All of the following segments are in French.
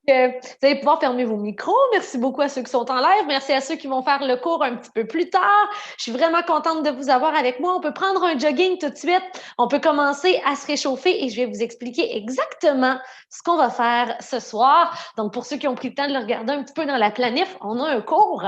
Vous allez pouvoir fermer vos micros. Merci beaucoup à ceux qui sont en live. Merci à ceux qui vont faire le cours un petit peu plus tard. Je suis vraiment contente de vous avoir avec moi. On peut prendre un jogging tout de suite. On peut commencer à se réchauffer et je vais vous expliquer exactement ce qu'on va faire ce soir. Donc, pour ceux qui ont pris le temps de le regarder un petit peu dans la planif, on a un cours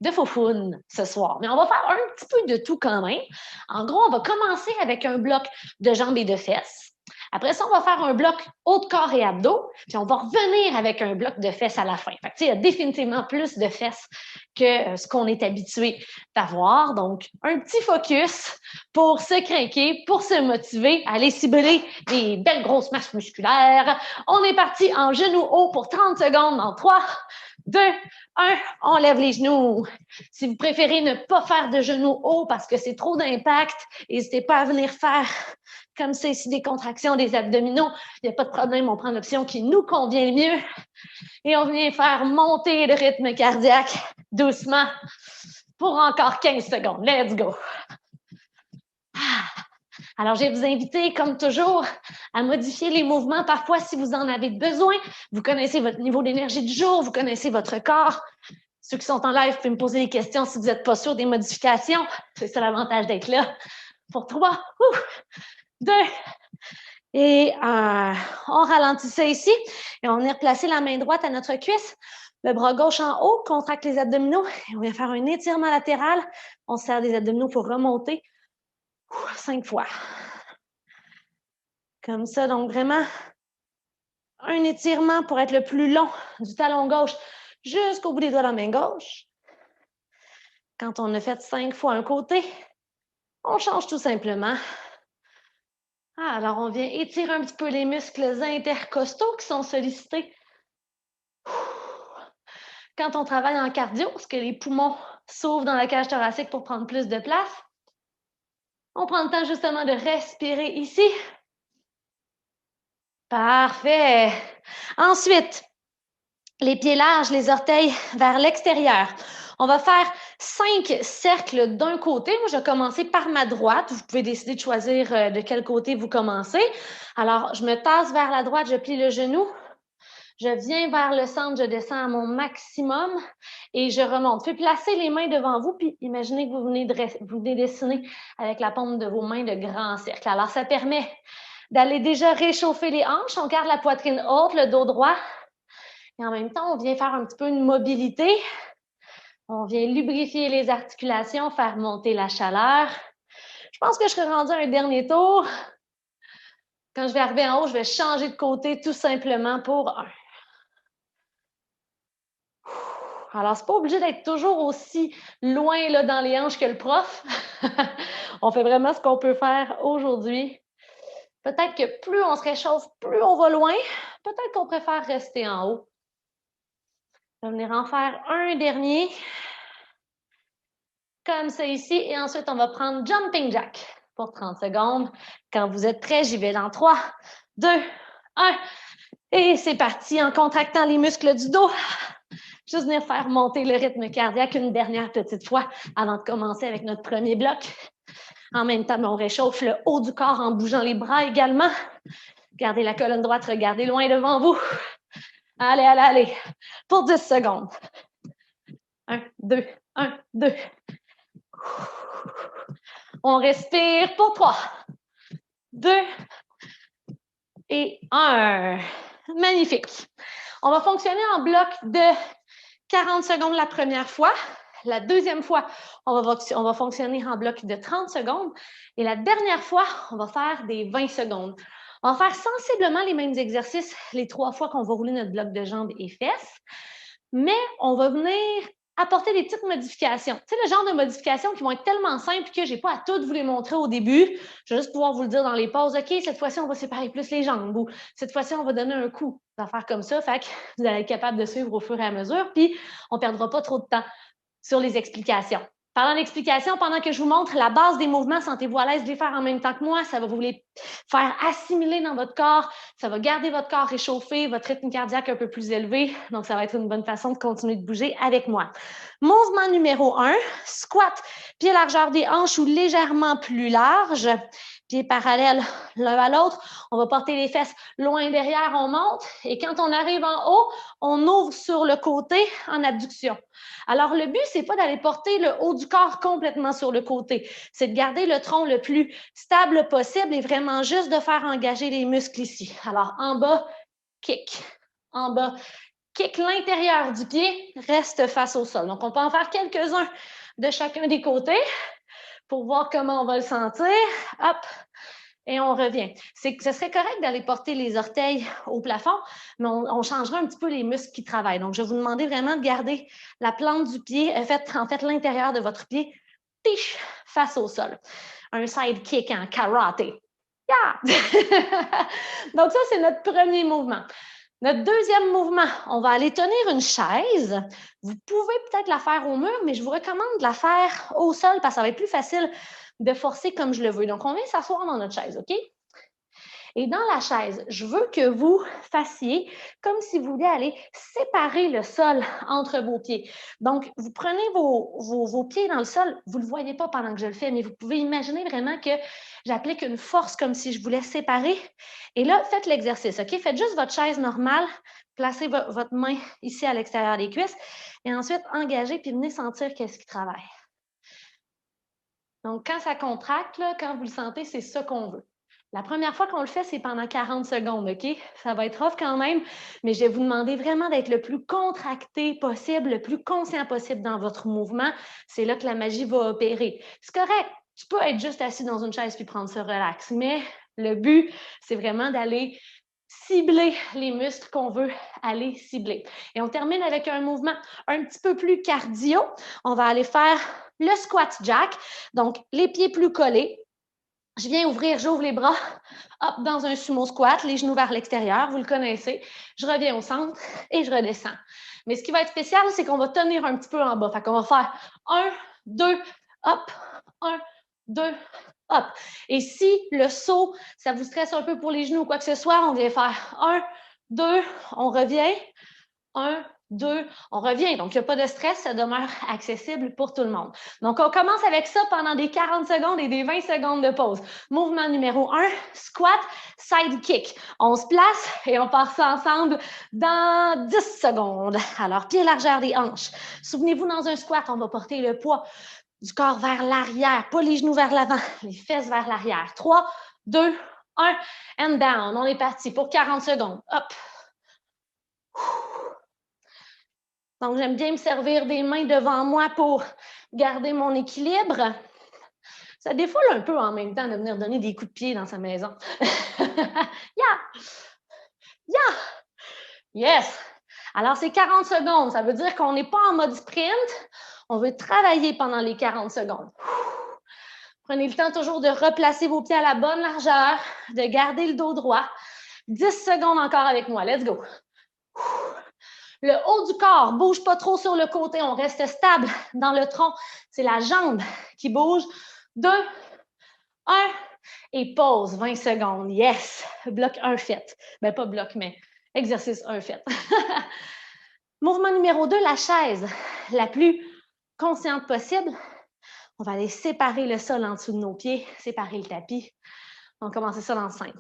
de faufoune ce soir. Mais on va faire un petit peu de tout quand même. En gros, on va commencer avec un bloc de jambes et de fesses. Après ça, on va faire un bloc haut de corps et abdos, puis on va revenir avec un bloc de fesses à la fin. Fait que, il y a définitivement plus de fesses que ce qu'on est habitué d'avoir. Donc, un petit focus pour se craquer, pour se motiver, aller cibler des belles grosses masses musculaires. On est parti en genoux hauts pour 30 secondes en 3, 2, 1, on lève les genoux. Si vous préférez ne pas faire de genoux hauts parce que c'est trop d'impact, n'hésitez pas à venir faire comme c'est ici des contractions des abdominaux. Il n'y a pas de problème, on prend l'option qui nous convient le mieux et on vient faire monter le rythme cardiaque doucement pour encore 15 secondes. Let's go! Alors, je vais vous inviter, comme toujours, à modifier les mouvements parfois si vous en avez besoin. Vous connaissez votre niveau d'énergie du jour, vous connaissez votre corps. Ceux qui sont en live, vous pouvez me poser des questions si vous n'êtes pas sûr des modifications. C'est ça l'avantage d'être là. Pour 3, 2, et on ralentit ça ici et on vient replacer la main droite à notre cuisse, le bras gauche en haut, contracte les abdominaux et on vient faire un étirement latéral. On serre des abdominaux pour remonter 5 fois. Comme ça, donc vraiment un étirement pour être le plus long du talon gauche jusqu'au bout des doigts de la main gauche. Quand on a fait 5 fois un côté, on change tout simplement. Alors, on vient étirer un petit peu les muscles intercostaux qui sont sollicités. Quand on travaille en cardio, parce que les poumons s'ouvrent dans la cage thoracique pour prendre plus de place, on prend le temps justement de respirer ici. Parfait. Ensuite, les pieds larges, les orteils vers l'extérieur. On va faire 5 cercles d'un côté. Moi, je vais commencer par ma droite. Vous pouvez décider de choisir de quel côté vous commencez. Alors, je me tasse vers la droite, je plie le genou. Je viens vers le centre, je descends à mon maximum et je remonte. Faites placer les mains devant vous, puis imaginez que vous venez dessiner avec la paume de vos mains de grands cercles. Alors, ça permet d'aller déjà réchauffer les hanches. On garde la poitrine haute, le dos droit. Et en même temps, on vient faire un petit peu une mobilité. On vient lubrifier les articulations, faire monter la chaleur. Je pense que je serai rendue à un dernier tour. Quand je vais arriver en haut, je vais changer de côté tout simplement pour 1. Alors, c'est pas obligé d'être toujours aussi loin là, dans les hanches que le prof. On fait vraiment ce qu'on peut faire aujourd'hui. Peut-être que plus on se réchauffe, plus on va loin. Peut-être qu'on préfère rester en haut. Je vais venir en faire un dernier. Comme ça ici. Et ensuite, on va prendre Jumping Jack pour 30 secondes. Quand vous êtes prêts, j'y vais dans 3, 2, 1. Et c'est parti en contractant les muscles du dos. Juste venir faire monter le rythme cardiaque une dernière petite fois avant de commencer avec notre premier bloc. En même temps, on réchauffe le haut du corps en bougeant les bras également. Gardez la colonne droite, regardez loin devant vous. Allez, allez, allez. Pour 10 secondes. 1, 2, 1, 2. On respire pour 3, 2 et 1. Magnifique. On va fonctionner en bloc de 40 secondes la première fois. La deuxième fois, on va fonctionner en bloc de 30 secondes. Et la dernière fois, on va faire des 20 secondes. On va faire sensiblement les mêmes exercices les 3 fois qu'on va rouler notre bloc de jambes et fesses. Mais on va venir apporter des petites modifications. Tu sais, le genre de modifications qui vont être tellement simples que je n'ai pas à toutes vous les montrer au début. Je vais juste pouvoir vous le dire dans les pauses. OK, cette fois-ci, on va séparer plus les jambes. Ou cette fois-ci, on va donner un coup. Des affaires comme ça. Fait que vous allez être capable de suivre au fur et à mesure. Puis, on ne perdra pas trop de temps sur les explications. Parlant d'explications, pendant que je vous montre la base des mouvements, sentez-vous à l'aise de les faire en même temps que moi. Ça va vous les faire assimiler dans votre corps. Ça va garder votre corps réchauffé, votre rythme cardiaque un peu plus élevé. Donc, ça va être une bonne façon de continuer de bouger avec moi. Mouvement numéro 1, squat, pied largeur des hanches ou légèrement plus large. pieds parallèles l'un à l'autre. On va porter les fesses loin derrière, on monte. Et quand on arrive en haut, on ouvre sur le côté en abduction. Alors, le but, c'est pas d'aller porter le haut du corps complètement sur le côté. C'est de garder le tronc le plus stable possible et vraiment juste de faire engager les muscles ici. Alors, en bas, kick. En bas, kick l'intérieur du pied, reste face au sol. Donc, on peut en faire quelques-uns de chacun des côtés pour voir comment on va le sentir. Hop, et on revient. Ce serait correct d'aller porter les orteils au plafond, mais on changera un petit peu les muscles qui travaillent. Donc, je vais vous demander vraiment de garder la plante du pied, en fait l'intérieur de votre pied, tiche, face au sol. Un side kick en karaté. Yeah! Donc, ça, c'est notre premier mouvement. Notre deuxième mouvement, on va aller tenir une chaise. Vous pouvez peut-être la faire au mur, mais je vous recommande de la faire au sol parce que ça va être plus facile de forcer comme je le veux. Donc, on vient s'asseoir dans notre chaise, OK? Et dans la chaise, je veux que vous fassiez comme si vous vouliez aller séparer le sol entre vos pieds. Donc, vous prenez vos pieds dans le sol. Vous ne le voyez pas pendant que je le fais, mais vous pouvez imaginer vraiment que j'applique une force comme si je voulais séparer. Et là, faites l'exercice, OK? Faites juste votre chaise normale. Placez votre main ici à l'extérieur des cuisses. Et ensuite, engagez puis venez sentir qu'est-ce qui travaille. Donc, quand ça contracte, là, quand vous le sentez, c'est ça qu'on veut. La première fois qu'on le fait, c'est pendant 40 secondes, OK? Ça va être off quand même, mais je vais vous demander vraiment d'être le plus contracté possible, le plus conscient possible dans votre mouvement. C'est là que la magie va opérer. C'est correct, tu peux être juste assis dans une chaise puis prendre ça relax, mais le but, c'est vraiment d'aller cibler les muscles qu'on veut aller cibler. Et on termine avec un mouvement un petit peu plus cardio. On va aller faire le squat jack, donc les pieds plus collés. Je viens ouvrir, j'ouvre les bras, hop, dans un sumo squat, les genoux vers l'extérieur, vous le connaissez. Je reviens au centre et je redescends. Mais ce qui va être spécial, c'est qu'on va tenir un petit peu en bas. Fait qu'on va faire 1, 2, hop, 1, 2, hop. Et si le saut, ça vous stresse un peu pour les genoux ou quoi que ce soit, on vient faire 1, 2, on revient, 1, 2, on revient. Donc, il n'y a pas de stress, ça demeure accessible pour tout le monde. Donc, on commence avec ça pendant des 40 secondes et des 20 secondes de pause. Mouvement numéro 1, squat, side kick. On se place et on part ça ensemble dans 10 secondes. Alors, pied largeur des hanches. Souvenez-vous, dans un squat, on va porter le poids du corps vers l'arrière, pas les genoux vers l'avant, les fesses vers l'arrière. 3, 2, 1, and down. On est parti pour 40 secondes. Hop. Donc, j'aime bien me servir des mains devant moi pour garder mon équilibre. Ça défoule un peu en même temps de venir donner des coups de pied dans sa maison. Yeah! Yeah! Yes! Alors, c'est 40 secondes. Ça veut dire qu'on n'est pas en mode sprint. On veut travailler pendant les 40 secondes. Prenez le temps toujours de replacer vos pieds à la bonne largeur, de garder le dos droit. 10 secondes encore avec moi. Let's go! Le haut du corps, bouge pas trop sur le côté, on reste stable dans le tronc. C'est la jambe qui bouge. 2, 1, et pause, 20 secondes. Yes! Bloc 1 fait. Ben, pas bloc, mais exercice 1 fait. Mouvement numéro 2, la chaise. La plus consciente possible. On va aller séparer le sol en dessous de nos pieds, séparer le tapis. On va commencer ça dans 5.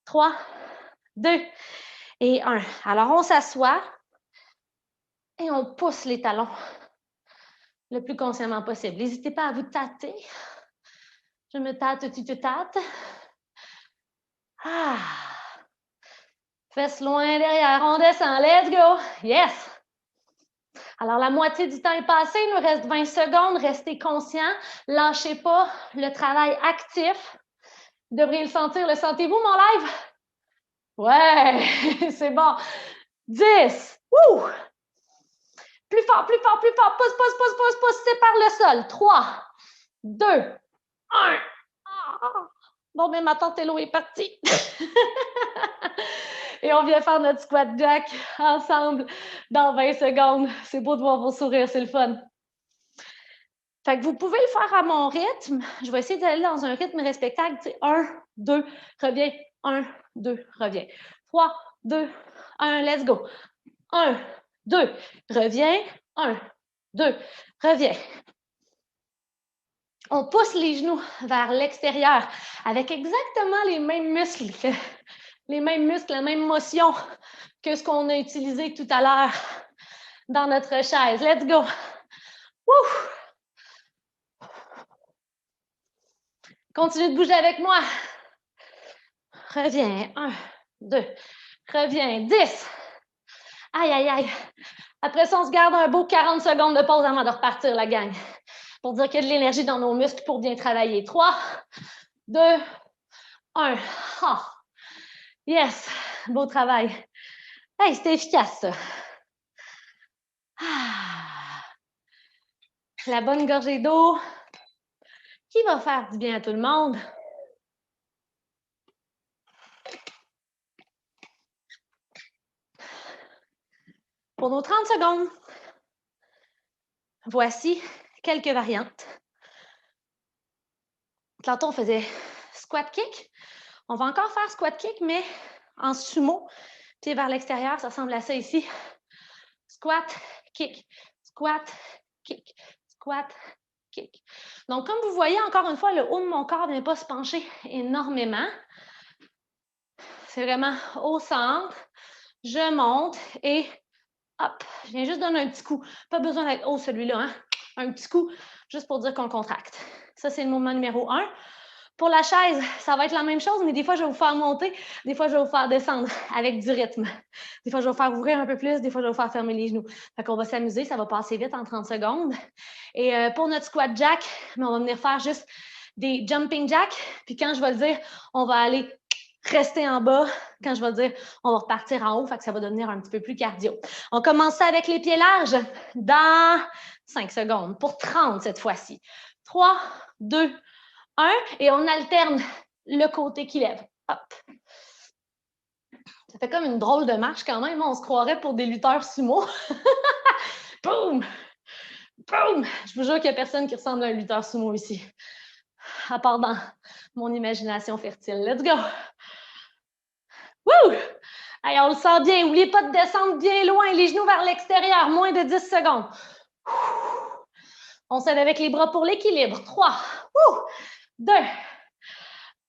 3, 2, et 1. Alors, on s'assoit et on pousse les talons le plus consciemment possible. N'hésitez pas à vous tâter. Je me tâte, tu te tâtes. Ah. Fesses loin derrière, on descend. Let's go. Yes. Alors, la moitié du temps est passé. Il nous reste 20 secondes. Restez conscient. Lâchez pas le travail actif. Vous devriez le sentir. Le sentez-vous, mon live? Ouais, c'est bon. 10. Wouh! Plus fort, plus fort, plus fort. Pousse, pousse, pousse, pousse, pousse. Sépare le sol. 3, 2, 1. Bon, mais ma tante Hello est partie. Et on vient faire notre squat jack ensemble dans 20 secondes. C'est beau de voir vos sourires, c'est le fun. Fait que vous pouvez le faire à mon rythme. Je vais essayer d'aller dans un rythme respectable. 1, 2, reviens. 1, 2, reviens. 3, 2, 1, let's go. 1, 2, reviens. 1, 2, reviens. On pousse les genoux vers l'extérieur avec exactement les mêmes muscles, la même motion que ce qu'on a utilisé tout à l'heure dans notre chaise. Let's go! Woo! Continue de bouger avec moi. Reviens. 1, 2. Reviens. 10. Aïe, aïe, aïe. Après ça, on se garde un beau 40 secondes de pause avant de repartir, la gang. Pour dire qu'il y a de l'énergie dans nos muscles pour bien travailler. 3, 2, 1. Ah. Yes. Beau travail. Hey, c'était efficace, ça. Ah. La bonne gorgée d'eau qui va faire du bien à tout le monde. Pour nos 30 secondes, voici quelques variantes. Tantôt, on faisait squat kick. On va encore faire squat kick, mais en sumo, pied vers l'extérieur, ça ressemble à ça ici. Squat, kick, squat, kick, squat, kick. Donc, comme vous voyez, encore une fois, le haut de mon corps ne vient pas se pencher énormément. C'est vraiment au centre. Je monte et hop, je viens juste donner un petit coup. Pas besoin d'être haut celui-là, hein? Un petit coup, juste pour dire qu'on contracte. Ça, c'est le mouvement numéro 1. Pour la chaise, ça va être la même chose, mais des fois, je vais vous faire monter, des fois, je vais vous faire descendre avec du rythme. Des fois, je vais vous faire ouvrir un peu plus, des fois, je vais vous faire fermer les genoux. Fait qu'on va s'amuser, ça va passer vite en 30 secondes. Et pour notre squat jack, on va venir faire juste des jumping jacks. Puis quand je vais le dire, on va aller rester en bas. Quand je vais dire, on va repartir en haut, fait que ça va devenir un petit peu plus cardio. On commence ça avec les pieds larges dans 5 secondes, pour 30 cette fois-ci. 3, 2, 1, et on alterne le côté qui lève. Hop. Ça fait comme une drôle de marche quand même. On se croirait pour des lutteurs sumo. Boum! Boum! Je vous jure qu'il n'y a personne qui ressemble à un lutteur sumo ici. À part dans mon imagination fertile. Let's go! Wouh! Allez, on le sent bien. N'oubliez pas de descendre bien loin, les genoux vers l'extérieur, moins de 10 secondes. On s'aide avec les bras pour l'équilibre. 3, 2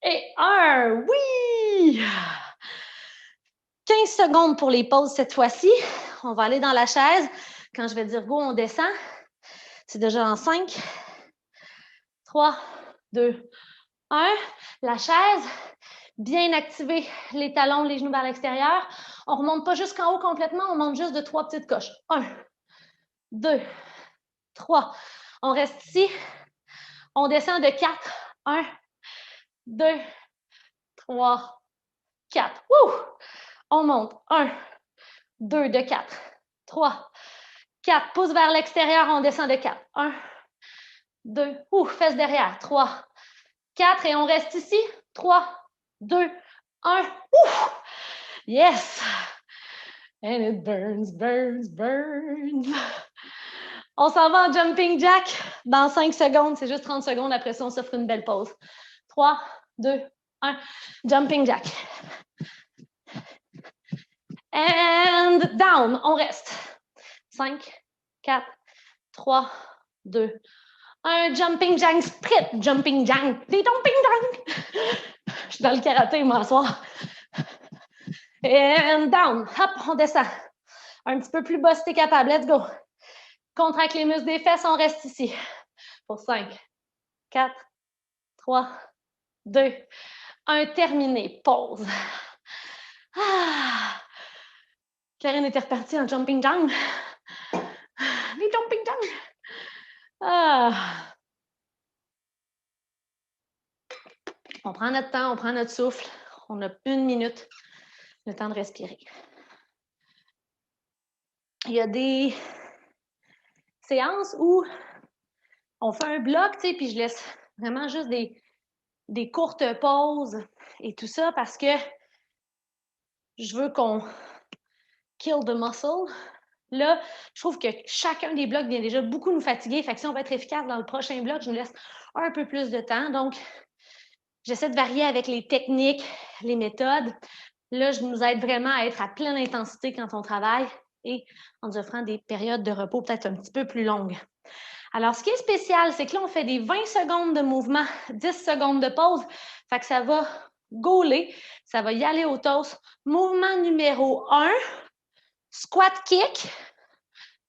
et 1. Oui! 15 secondes pour les pauses cette fois-ci. On va aller dans la chaise. Quand je vais dire go, on descend. C'est déjà en 5, 3, 2, 1. La chaise, bien activer les talons, les genoux vers l'extérieur. On ne remonte pas jusqu'en haut complètement, on monte juste de 3 petites coches. 1, 2, 3. On reste ici. On descend de 4. 1, 2, 3, 4. Wouh! On monte. 1, 2 de 4. 3, 4. Pouce vers l'extérieur, on descend de 4. 1, 2. Fesses derrière. 3, 4. Et on reste ici. 3, 2, 1. Yes! And it burns, burns, burns. On s'en va en jumping jack dans 5 secondes. C'est juste 30 secondes. Après ça, on s'offre une belle pause. 3, 2, 1. Jumping jack. And down. On reste. 5, 4, 3, 2, 1. Jumping jack split. Jumping jack. Des jumping jack. Je suis dans le karaté, moi, ce soir. And down. Hop, on descend. Un petit peu plus bas si t'es capable. Let's go. Contracte les muscles des fesses, on reste ici. Pour 5, 4, 3, 2, 1. Terminé. Pause. Ah. Karine était repartie en jumping jump. Les jumping jump. Ah. On prend notre temps, on prend notre souffle. On a 1 minute, le temps de respirer. Il y a des séances où on fait un bloc, tu sais, puis je laisse vraiment juste des courtes pauses et tout ça parce que je veux qu'on kill the muscle. Là, je trouve que chacun des blocs vient déjà beaucoup nous fatiguer. Fait que si on va être efficace dans le prochain bloc, je nous laisse un peu plus de temps. Donc, j'essaie de varier avec les techniques, les méthodes. Là, je nous aide vraiment à être à pleine intensité quand on travaille et en nous offrant des périodes de repos peut-être un petit peu plus longues. Alors, ce qui est spécial, c'est que là, on fait des 20 secondes de mouvement, 10 secondes de pause. Fait que ça va gauler, ça va y aller au toast. Mouvement numéro 1, squat kick,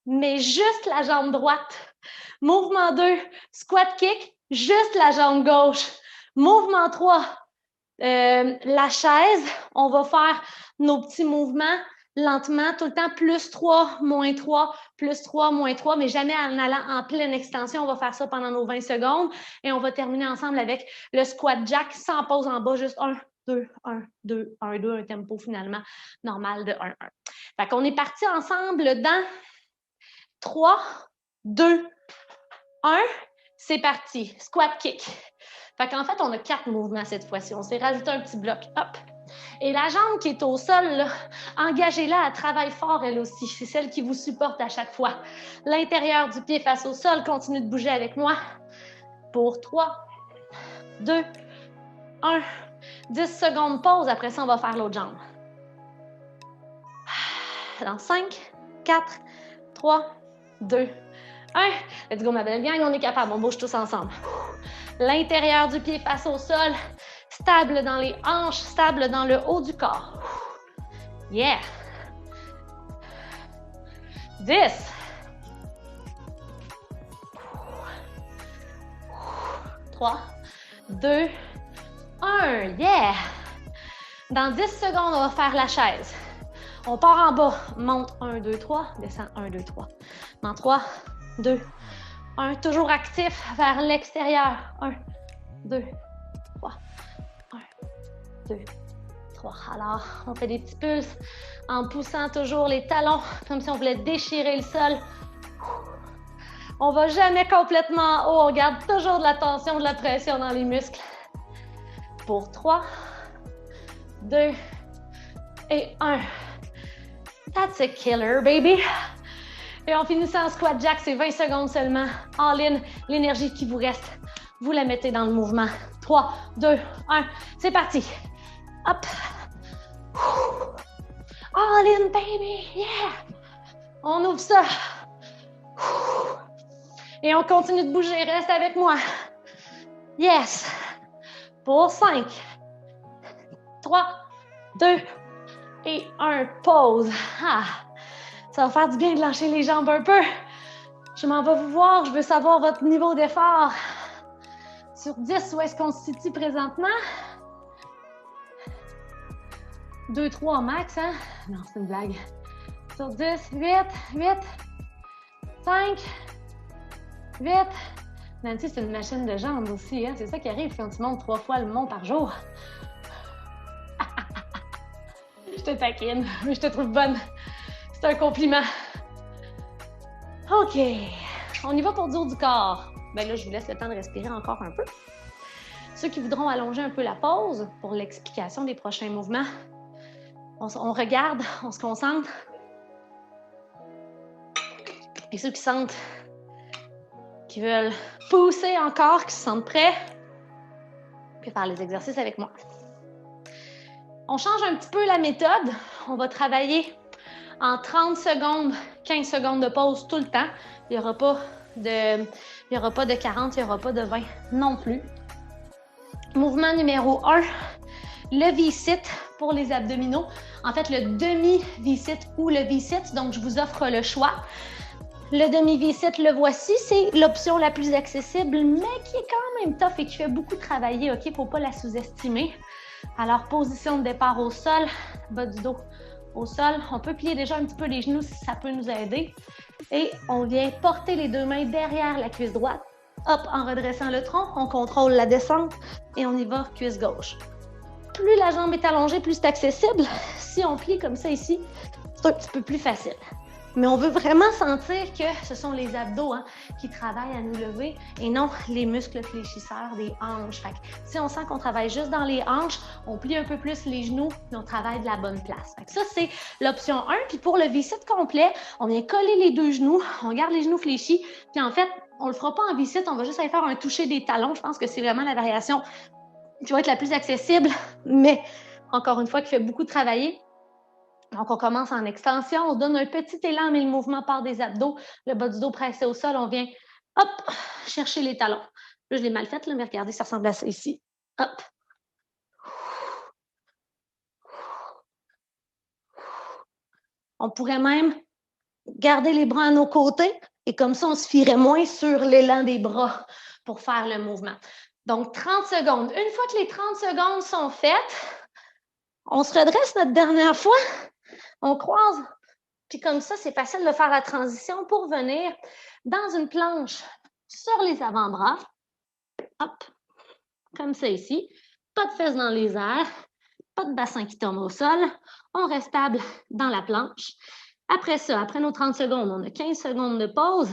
mais juste la jambe droite. Mouvement 2, squat kick, juste la jambe gauche. Mouvement 3, la chaise. On va faire nos petits mouvements lentement, tout le temps, plus 3, moins 3, plus 3, moins 3, mais jamais en allant en pleine extension. On va faire ça pendant nos 20 secondes et on va terminer ensemble avec le squat jack sans pause en bas, juste 1, 2, 1, 2, 1, 2, un tempo finalement normal de 1, 1. Fait qu'on est parti ensemble dans 3, 2, 1, c'est parti. Squat kick. Fait qu'en fait, on a 4 mouvements cette fois-ci. On s'est rajouté un petit bloc. Hop. Et la jambe qui est au sol, engagez-la, elle travaille fort elle aussi. C'est celle qui vous supporte à chaque fois. L'intérieur du pied face au sol, continue de bouger avec moi. Pour 3, 2, 1. 10 secondes pause. Après ça, on va faire l'autre jambe. Dans 5, 4, 3, 2, 1. Let's go, ma belle gang. On est capable. On bouge tous ensemble. L'intérieur du pied face au sol. Stable dans les hanches, stable dans le haut du corps. Yeah! 10. 3, 2, 1. Yeah! Dans 10 secondes, on va faire la chaise. On part en bas, monte 1, 2, 3, descend 1, 2, 3. Dans 3, 2, 1. Toujours actif vers l'extérieur. 1, 2, 3. 2, 3. Alors, on fait des petits pulses en poussant toujours les talons, comme si on voulait déchirer le sol. On ne va jamais complètement en haut. On garde toujours de la tension, de la pression dans les muscles. Pour 3, 2 et 1. That's a killer, baby. Et on finit ça en squat jack. C'est 20 secondes seulement. All in, l'énergie qui vous reste, vous la mettez dans le mouvement. 3, 2, 1. C'est parti. Hop. All in, baby. Yeah. On ouvre ça. Et on continue de bouger. Reste avec moi. Yes. Pour 5, 3, 2 et 1. Pause. Ah. Ça va faire du bien de lâcher les jambes un peu. Je m'en vais vous voir. Je veux savoir votre niveau d'effort. Sur 10, où est-ce qu'on se situe présentement? 2, 3 max, hein? Non, c'est une blague. Sur 10, 8, 8, 5, 8. Nancy, c'est une machine de jambes aussi, hein? C'est ça qui arrive quand tu montes 3 fois le mont par jour. Je te taquine, mais je te trouve bonne. C'est un compliment. OK. On y va pour du haut du corps. Bien là, je vous laisse le temps de respirer encore un peu. Ceux qui voudront allonger un peu la pause pour l'explication des prochains mouvements, on regarde, on se concentre. Et ceux qui sentent, qui veulent pousser encore, qui se sentent prêts, puis faire les exercices avec moi. On change un petit peu la méthode. On va travailler en 30 secondes, 15 secondes de pause tout le temps. Il n'y aura pas de 40, il n'y aura pas de 20 non plus. Mouvement numéro 1, le V-sit pour les abdominaux. En fait, le demi-V-sit ou le V-sit, donc je vous offre le choix. Le demi-V-sit, le voici, c'est l'option la plus accessible, mais qui est quand même tough et qui fait beaucoup travailler, OK? Il ne faut pas la sous-estimer. Alors, position de départ au sol, bas du dos au sol. On peut plier déjà un petit peu les genoux si ça peut nous aider. Et on vient porter les deux mains derrière la cuisse droite. Hop, en redressant le tronc, on contrôle la descente et on y va cuisse gauche. Plus la jambe est allongée, plus c'est accessible. Si on plie comme ça ici, c'est un petit peu plus facile. Mais on veut vraiment sentir que ce sont les abdos qui travaillent à nous lever et non les muscles fléchisseurs des hanches. Fait que si on sent qu'on travaille juste dans les hanches, on plie un peu plus les genoux et on travaille de la bonne place. Fait que ça, c'est l'option 1. Puis pour le V-sit complet, on vient coller les deux genoux, on garde les genoux fléchis. Puis en fait, on ne le fera pas en V-sit, on va juste aller faire un toucher des talons. Je pense que c'est vraiment la variation qui va être la plus accessible, mais encore une fois, qui fait beaucoup travailler. Donc, on commence en extension, on donne un petit élan, mais le mouvement part des abdos, le bas du dos pressé au sol, on vient Hop, cherchez les talons. Là, je l'ai mal fait, là, mais regardez, ça ressemble à ça ici. Hop. On pourrait même garder les bras à nos côtés et comme ça, on se fierait moins sur l'élan des bras pour faire le mouvement. Donc, 30 secondes. Une fois que les 30 secondes sont faites, on se redresse notre dernière fois, on croise, puis comme ça, c'est facile de faire la transition pour venir dans une planche sur les avant-bras. Hop, comme ça ici. Pas de fesses dans les airs, pas de bassin qui tombe au sol. On reste stable dans la planche. Après ça, après nos 30 secondes, on a 15 secondes de pause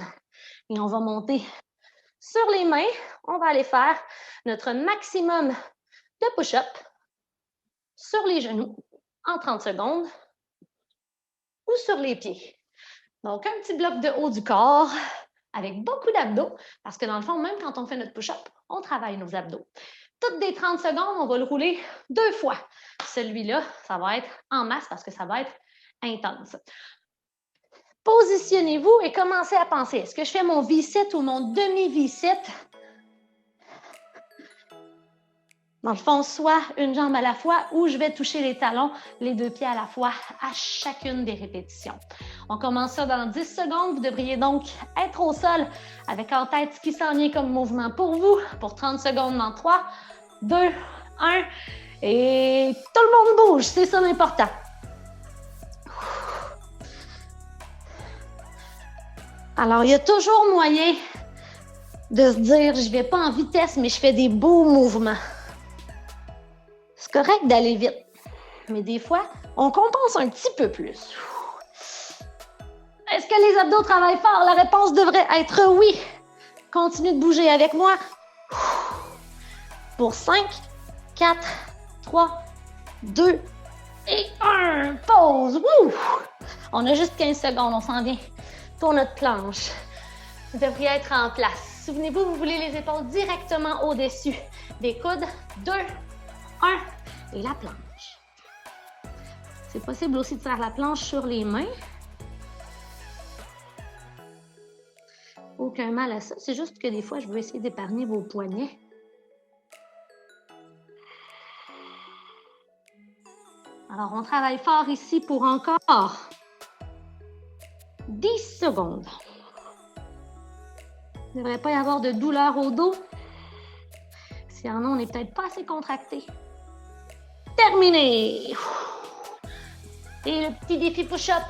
et on va monter sur les mains. On va aller faire notre maximum de push-up sur les genoux en 30 secondes ou sur les pieds. Donc, un petit bloc de haut du corps avec beaucoup d'abdos parce que dans le fond, même quand on fait notre push-up, on travaille nos abdos. Toutes des 30 secondes, on va le rouler 2 fois. Celui-là, ça va être en masse parce que ça va être intense. Positionnez-vous et commencez à penser. Est-ce que je fais mon V-sit ou mon demi-V-sit? Dans le fond, soit une jambe à la fois ou je vais toucher les talons, les 2 pieds à la fois à chacune des répétitions. On commence ça dans 10 secondes. Vous devriez donc être au sol avec en tête ce qui s'en vient comme mouvement pour vous. Pour 30 secondes dans 3, 2, 1. Et tout le monde bouge, c'est ça l'important. Alors, il y a toujours moyen de se dire, je ne vais pas en vitesse, mais je fais des beaux mouvements. C'est correct d'aller vite, mais des fois, on compense un petit peu plus. Est-ce que les abdos travaillent fort? La réponse devrait être oui. Continuez de bouger avec moi. Pour 5, 4, 3, 2 et 1. Pause. Wouh! On a juste 15 secondes, on s'en vient pour notre planche. Vous devriez être en place. Souvenez-vous, vous voulez les épaules directement au-dessus des coudes. 2, 1 et la planche. C'est possible aussi de faire la planche sur les mains. Aucun mal à ça. C'est juste que des fois, je veux essayer d'épargner vos poignets. Alors, on travaille fort ici pour encore 10 secondes. Il ne devrait pas y avoir de douleur au dos. S'il y en a, on n'est peut-être pas assez contracté. Terminé! Et le petit défi push-up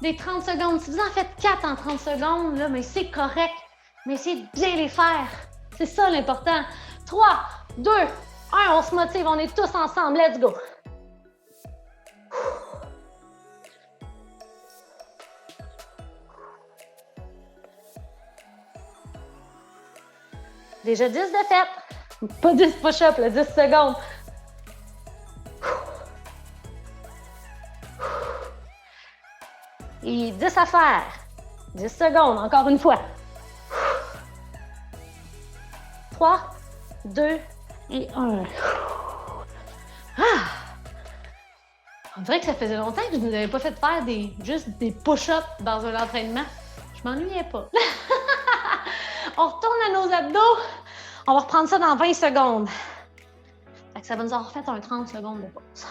des 30 secondes. Si vous en faites 4 en 30 secondes, là, mais c'est correct. Mais essayez de bien les faire. C'est ça l'important. 3, 2, 1, on se motive. On est tous ensemble. Let's go! Déjà 10 de fait. Pas 10 push-ups, 10 secondes. Et 10 à faire. 10 secondes, encore une fois. 3, 2 et 1. Ah! On dirait que ça faisait longtemps que je ne vous avais pas fait faire juste des push-ups dans un entraînement. Je m'ennuyais pas. On retourne à nos abdos. On va reprendre ça dans 20 secondes. Fait que ça va nous avoir fait un 30 secondes de pause.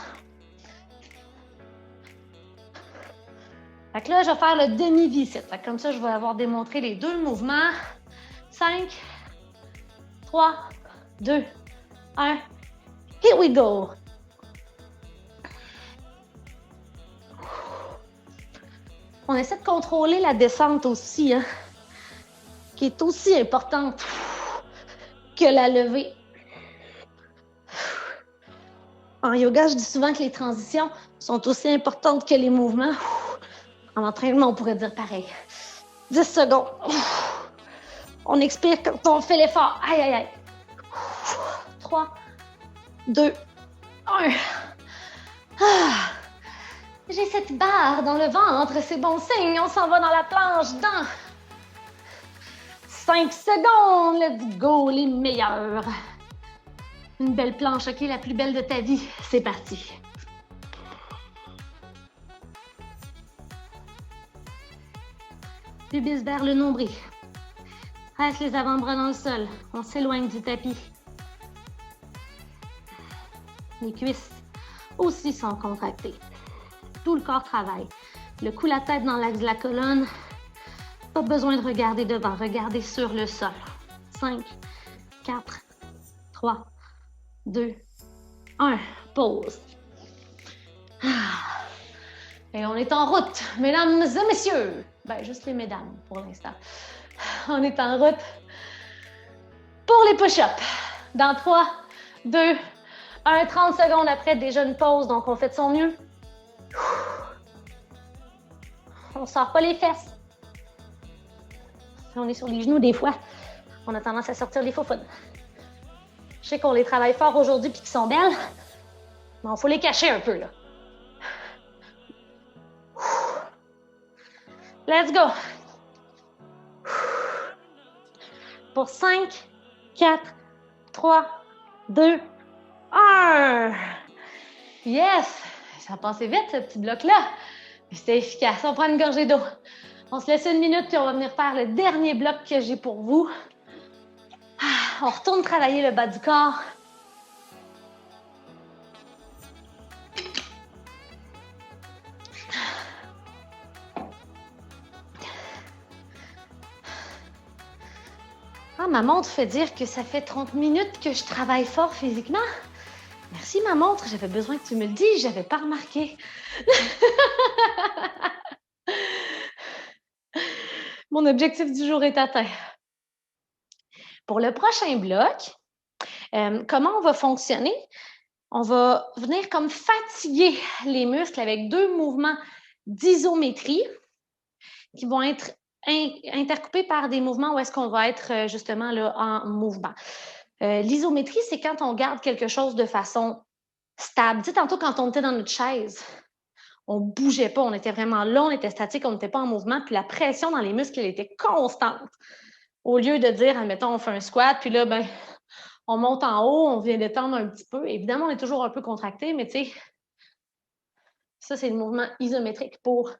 Fait que là, je vais faire le demi-V-sit. Fait que comme ça, je vais avoir démontré les 2 mouvements. 5, 3, 2, 1. Here we go! On essaie de contrôler la descente aussi, hein, qui est aussi importante que la levée. En yoga, je dis souvent que les transitions sont aussi importantes que les mouvements. En entraînement, on pourrait dire pareil. 10 secondes. On expire quand on fait l'effort. Aïe, aïe, aïe. 3, 2, 1. Ah. J'ai cette barre dans le ventre, c'est bon signe. On s'en va dans la planche dans 5 secondes. Let's go, les meilleurs. Une belle planche, OK? La plus belle de ta vie. C'est parti. Pubis vers le nombril. Presse les avant-bras dans le sol. On s'éloigne du tapis. Les cuisses aussi sont contractées. Tout le corps travaille. Le cou, la tête dans l'axe de la colonne. Pas besoin de regarder devant. Regardez sur le sol. 5, 4, 3, 2, 1. Pause. Et on est en route, mesdames et messieurs. Ben, juste les mesdames pour l'instant. On est en route pour les push-ups. Dans 3, 2, 1, 30 secondes après, déjà une pause, donc on fait de son mieux. On ne sort pas les fesses. Si on est sur les genoux, des fois, on a tendance à sortir les faufounes. Je sais qu'on les travaille fort aujourd'hui et qu'ils sont belles, mais il faut les cacher un peu, là. Let's go! Pour 5, 4, 3, 2, 1! Yes! Ça a passé vite, ce petit bloc-là. Mais c'était efficace. On prend une gorgée d'eau. On se laisse une minute, puis on va venir faire le dernier bloc que j'ai pour vous. On retourne travailler le bas du corps. Ah, ma montre fait dire que ça fait 30 minutes que je travaille fort physiquement. Merci, ma montre. J'avais besoin que tu me le dises. Je n'avais pas remarqué. Mon objectif du jour est atteint. Pour le prochain bloc, comment on va fonctionner? On va venir comme fatiguer les muscles avec 2 mouvements d'isométrie qui vont être intercoupés par des mouvements où est-ce qu'on va être justement là, en mouvement. L'isométrie, c'est quand on garde quelque chose de façon stable. Tu sais, tantôt, quand on était dans notre chaise, on ne bougeait pas, on était vraiment là, on était statique, on n'était pas en mouvement, puis la pression dans les muscles, elle était constante. Au lieu de dire, admettons, on fait un squat, puis là, ben, on monte en haut, on vient détendre un petit peu. Évidemment, on est toujours un peu contracté, mais tu sais, ça, c'est le mouvement isométrique pour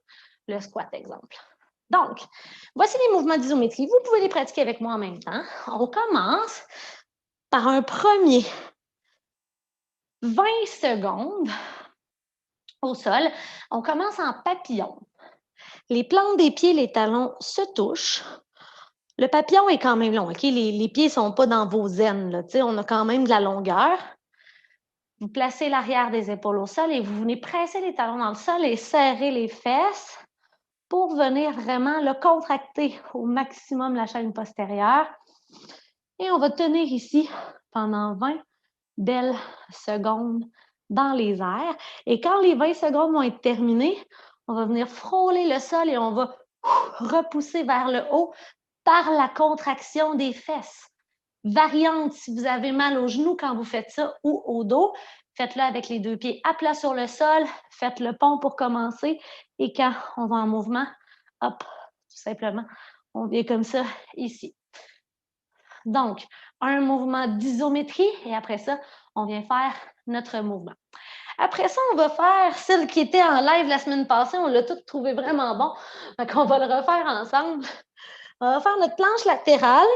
le squat, exemple. Donc, voici les mouvements d'isométrie. Vous pouvez les pratiquer avec moi en même temps. On commence par un premier 20 secondes au sol. On commence en papillon. Les plantes des pieds, les talons se touchent. Le papillon est quand même long, OK? Les pieds ne sont pas dans vos aines, là. On a quand même de la longueur. Vous placez l'arrière des épaules au sol et vous venez presser les talons dans le sol et serrer les fesses pour venir vraiment le contracter au maximum la chaîne postérieure. Et on va tenir ici pendant 20 belles secondes dans les airs. Et quand les 20 secondes vont être terminées, on va venir frôler le sol et on va repousser vers le haut par la contraction des fesses. Variante, si vous avez mal aux genoux quand vous faites ça ou au dos, faites-le avec les 2 pieds à plat sur le sol, faites le pont pour commencer et quand on va en mouvement, hop, tout simplement, on vient comme ça ici. Donc, un mouvement d'isométrie et après ça, on vient faire notre mouvement. Après ça, on va faire celle qui était en live la semaine passée, on l'a tout trouvé vraiment bon, donc on va le refaire ensemble. On va faire notre planche latérale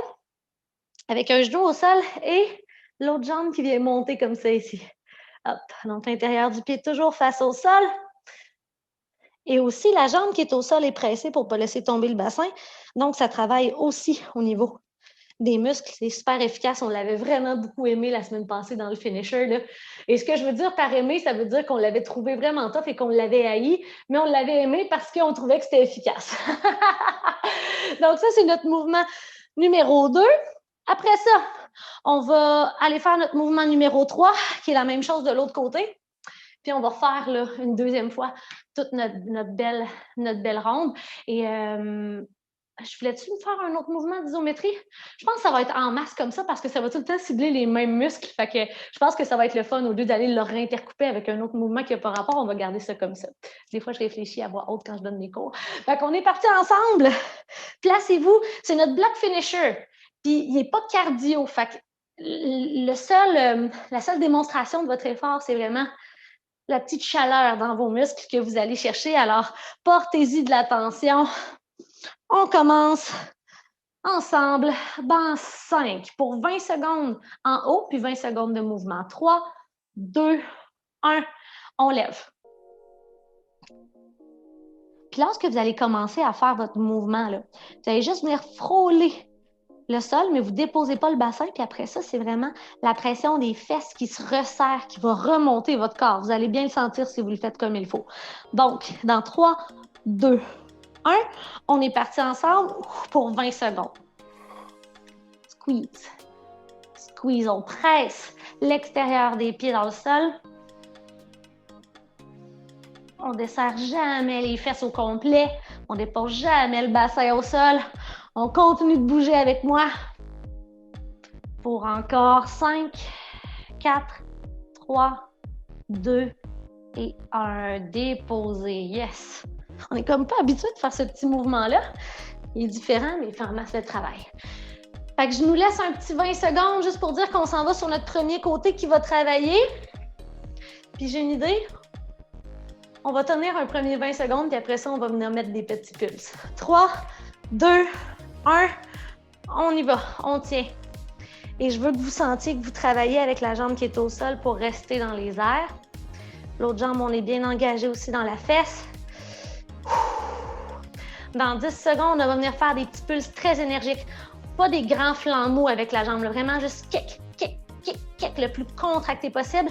avec un genou au sol et l'autre jambe qui vient monter comme ça ici. Hop, donc l'intérieur du pied toujours face au sol. Et aussi, la jambe qui est au sol est pressée pour ne pas laisser tomber le bassin. Donc, ça travaille aussi au niveau des muscles. C'est super efficace. On l'avait vraiment beaucoup aimé la semaine passée dans le finisher, là. Et ce que je veux dire par aimer, ça veut dire qu'on l'avait trouvé vraiment tough et qu'on l'avait haï, mais on l'avait aimé parce qu'on trouvait que c'était efficace. Donc, ça, c'est notre mouvement numéro 2. Après ça, on va aller faire notre mouvement numéro 3, qui est la même chose de l'autre côté. Puis on va faire là, une deuxième fois toute notre belle ronde. Et je voulais-tu me faire un autre mouvement d'isométrie? Je pense que ça va être en masse comme ça parce que ça va tout le temps cibler les mêmes muscles. Fait que je pense que ça va être le fun. Au lieu d'aller le réintercouper avec un autre mouvement qui n'a pas rapport, on va garder ça comme ça. Des fois, je réfléchis à voix haute quand je donne mes cours. Fait qu'on est partis ensemble. Placez-vous. C'est notre bloc finisher. Puis il n'est pas cardio. Fait que la seule démonstration de votre effort, c'est vraiment la petite chaleur dans vos muscles que vous allez chercher. Alors, portez-y de l'attention. On commence Ensemble, dans 5 pour 20 secondes en haut, puis 20 secondes de mouvement. 3, 2, 1, on lève. Puis lorsque vous allez commencer à faire votre mouvement, là, vous allez juste venir frôler le sol, mais vous ne déposez pas le bassin. Puis après ça, c'est vraiment la pression des fesses qui se resserre, qui va remonter votre corps. Vous allez bien le sentir si vous le faites comme il faut. Donc, dans 3, 2, 1, on est parti ensemble pour 20 secondes. Squeeze. Squeeze. On presse l'extérieur des pieds dans le sol. On ne desserre jamais les fesses au complet. On ne dépose jamais le bassin au sol. On continue de bouger avec moi. Pour encore 5, 4, 3, 2 et 1. Déposer. Yes! On n'est comme pas habitué de faire ce petit mouvement-là. Il est différent, mais il fait en masse le travail. Fait que je nous laisse un petit 20 secondes juste pour dire qu'on s'en va sur notre premier côté qui va travailler. Puis j'ai une idée. On va tenir un premier 20 secondes, puis après ça, on va venir mettre des petits pulses. 3, 2, 1, on y va, on tient. Et je veux que vous sentiez que vous travaillez avec la jambe qui est au sol pour rester dans les airs. L'autre jambe, on est bien engagé aussi dans la fesse. Dans 10 secondes, on va venir faire des petits pulses très énergiques. Pas des grands flancs mous avec la jambe, là. Vraiment juste kick, kick, kick, kick, le plus contracté possible.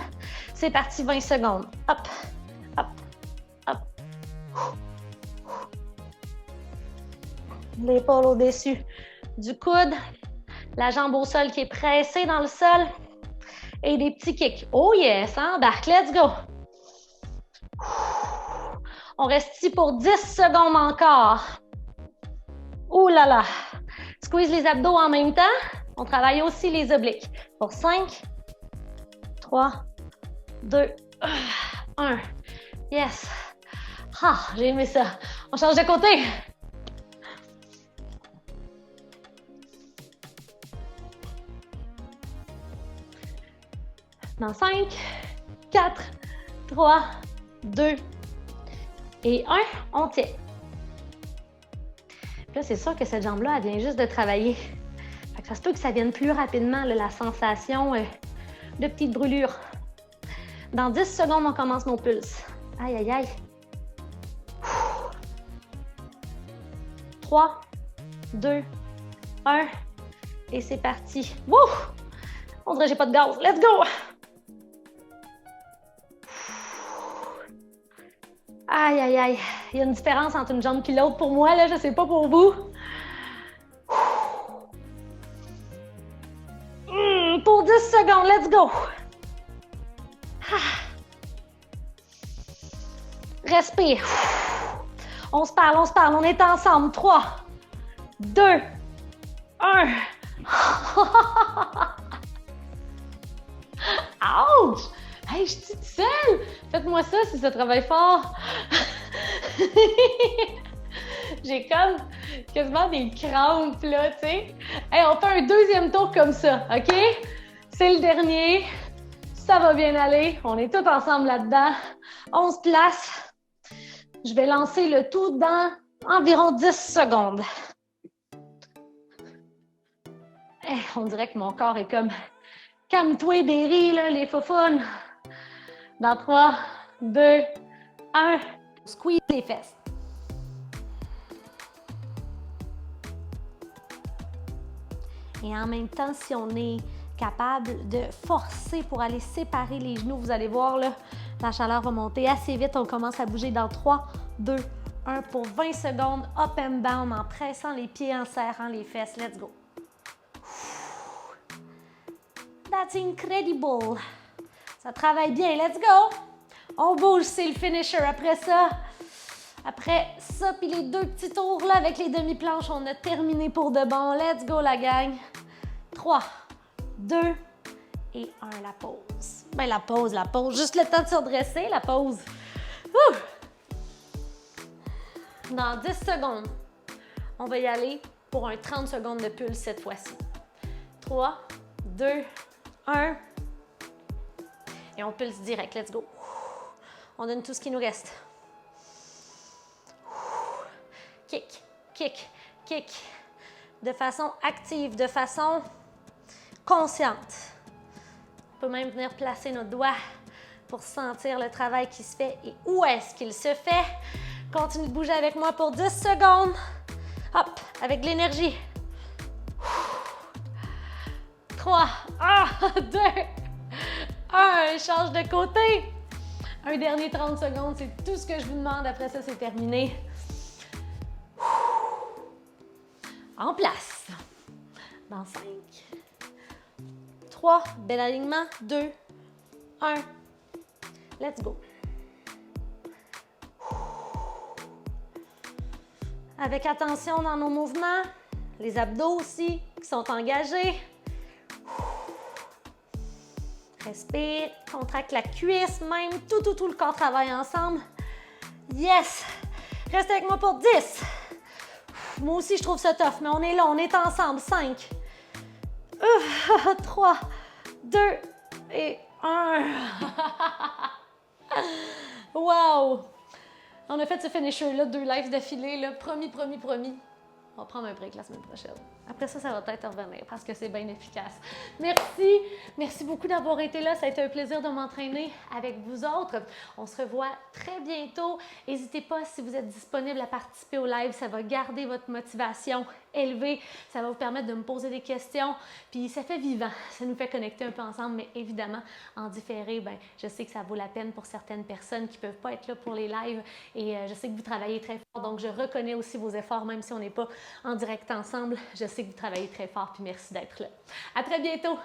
C'est parti, 20 secondes. Hop, hop, hop. L'épaule au-dessus du coude. La jambe au sol qui est pressée dans le sol. Et des petits kicks. Oh yes, embarque, let's go. On reste ici pour 10 secondes encore. Ouh là là. Squeeze les abdos en même temps. On travaille aussi les obliques. Pour 5, 3, 2, 1. Yes. Ah, j'ai aimé ça. On change de côté. Dans 5, 4, 3, 2 et 1, on tient. Là, c'est sûr que cette jambe-là, elle vient juste de travailler. Fait que ça se peut que ça vienne plus rapidement, là, la sensation de petite brûlure. Dans 10 secondes, on commence nos pulses. Aïe, aïe, aïe. 3, 2, 1 et c'est parti. Wouh! On dirait que j'ai pas de gaz. Let's go! Aïe, aïe, aïe. Il y a une différence entre une jambe et l'autre pour moi, là, je sais pas pour vous. Pour 10 secondes, let's go. Respire. On se parle, on est ensemble. 3, 2, 1. Ouch! Hey, je suis toute seule! Faites-moi ça si ça travaille fort! J'ai comme quasiment des crampes, là, tu sais. Hey, on fait un deuxième tour comme ça, OK? C'est le dernier. Ça va bien aller. On est tous ensemble là-dedans. On se place. Je vais lancer le tout dans environ 10 secondes. Hey, on dirait que mon corps est comme... Calme-toi des riz, là, les faufounes. Dans 3, 2, 1. Squeeze les fesses. Et en même temps, si on est capable de forcer pour aller séparer les genoux, vous allez voir, là, la chaleur va monter assez vite. On commence à bouger dans 3, 2, 1 pour 20 secondes. Up and down en pressant les pieds, en serrant les fesses. Let's go. That's incredible. Ça travaille bien. Let's go. On bouge, c'est le finisher. Après ça, puis les deux petits tours là avec les demi-planches, on a terminé pour de bon. Let's go, la gang. 3, 2 et 1, la pause. Ben, la pause. Juste le temps de se redresser, la pause. Ouh! Dans 10 secondes, on va y aller pour un 30 secondes de pulse cette fois-ci. 3, 2, 1. Et on pulse direct. Let's go. On donne tout ce qui nous reste. Kick, kick, kick. de façon active, de façon consciente. On peut même venir placer notre doigt pour sentir le travail qui se fait et où est-ce qu'il se fait. Continue de bouger avec moi pour 10 secondes. Hop, avec de l'énergie. 3, 2, 1, change de côté. Un dernier 30 secondes, c'est tout ce que je vous demande. Après ça, c'est terminé. En place. Dans 5, 3, bel alignement, 2, 1. Let's go. Avec attention dans nos mouvements, les abdos aussi qui sont engagés. Respire, contracte la cuisse, même tout le corps travaille ensemble. Yes! Restez avec moi pour 10. Moi aussi, je trouve ça tough, mais on est là, on est ensemble. 5, 3, 2 et 1. Wow! On a fait ce finisher-là, 2 lives d'affilée, là. Promis. On va prendre un break la semaine prochaine. Après ça, ça va peut-être revenir parce que c'est bien efficace. Merci. Merci beaucoup d'avoir été là. Ça a été un plaisir de m'entraîner avec vous autres. On se revoit très bientôt. N'hésitez pas, si vous êtes disponible à participer au live, ça va garder votre motivation élevée. Ça va vous permettre de me poser des questions. Puis ça fait vivant. Ça nous fait connecter un peu ensemble. Mais évidemment, en différé, ben, je sais que ça vaut la peine pour certaines personnes qui ne peuvent pas être là pour les lives. Et je sais que vous travaillez très fort. Donc, je reconnais aussi vos efforts, même si on n'est pas en direct ensemble. Je sais que vous travaillez très fort, puis merci d'être là. À très bientôt!